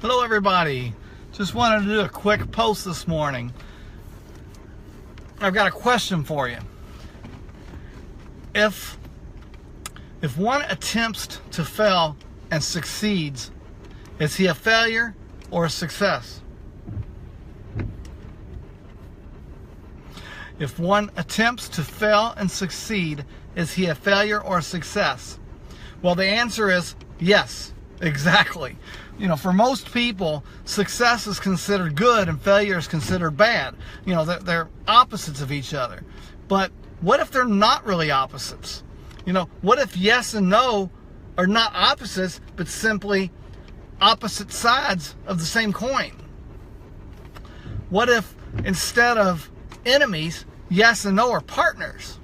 Hello everybody, just wanted to do a quick post this morning. I've got a question for you. If one attempts to fail and succeeds, is he a failure or a success? If one attempts to fail and succeed, is he a failure or a success? Well, the answer is yes, exactly. You know, for most people, success is considered good and failure is considered bad. You know, they're opposites of each other. But what if they're not really opposites? You know, what if yes and no are not opposites, but simply opposite sides of the same coin? What if instead of enemies, yes and no are partners?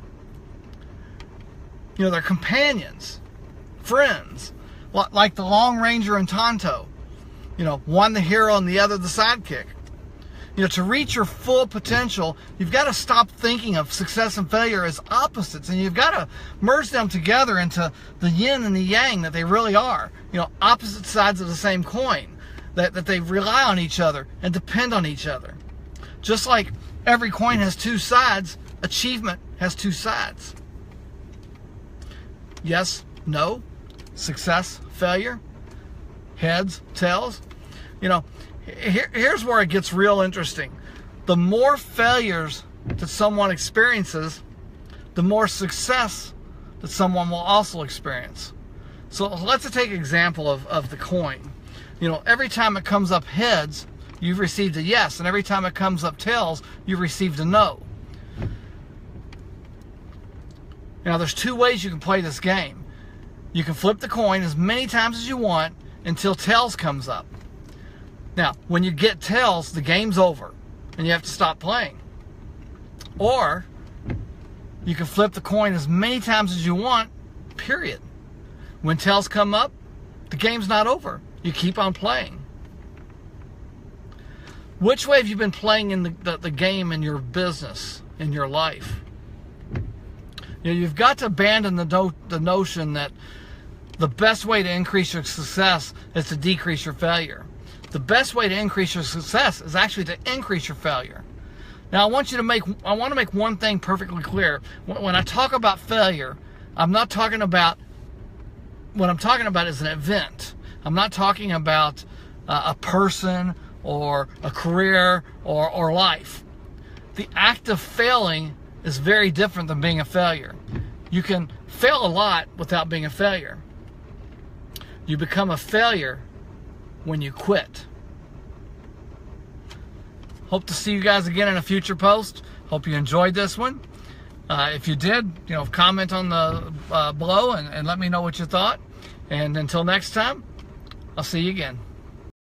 You know, they're companions, friends. Like the Lone Ranger and Tonto. You know, one the hero and the other the sidekick. You know, to reach your full potential, you've got to stop thinking of success and failure as opposites, and you've got to merge them together into the yin and the yang that they really are. You know, opposite sides of the same coin, that they rely on each other and depend on each other. Just like every coin has two sides, achievement has two sides. Yes, no, success, failure, heads, tails. You know, here's where it gets real interesting. The more failures that someone experiences, the more success that someone will also experience. So let's take an example of the coin. You know, every time it comes up heads, you've received a yes, and every time it comes up tails, you've received a no. Now, there's two ways you can play this game. You can flip the coin as many times as you want until tails comes up. Now, when you get tails, the game's over and you have to stop playing. Or you can flip the coin as many times as you want, period. When tails come up, the game's not over. You keep on playing. Which way have you been playing in the game in your business, in your life? You know, you've got to abandon the notion that the best way to increase your success is to decrease your failure. The best way to increase your success is actually to increase your failure. Now, I want to make one thing perfectly clear. When I talk about failure, I'm not talking about, what I'm talking about is an event. I'm not talking about a person or a career or life. The act of failing is very different than being a failure. You can fail a lot without being a failure. You become a failure when you quit. Hope to see you guys again in a future post. Hope you enjoyed this one. If you did, you know, comment on the below and let me know what you thought. And until next time, I'll see you again.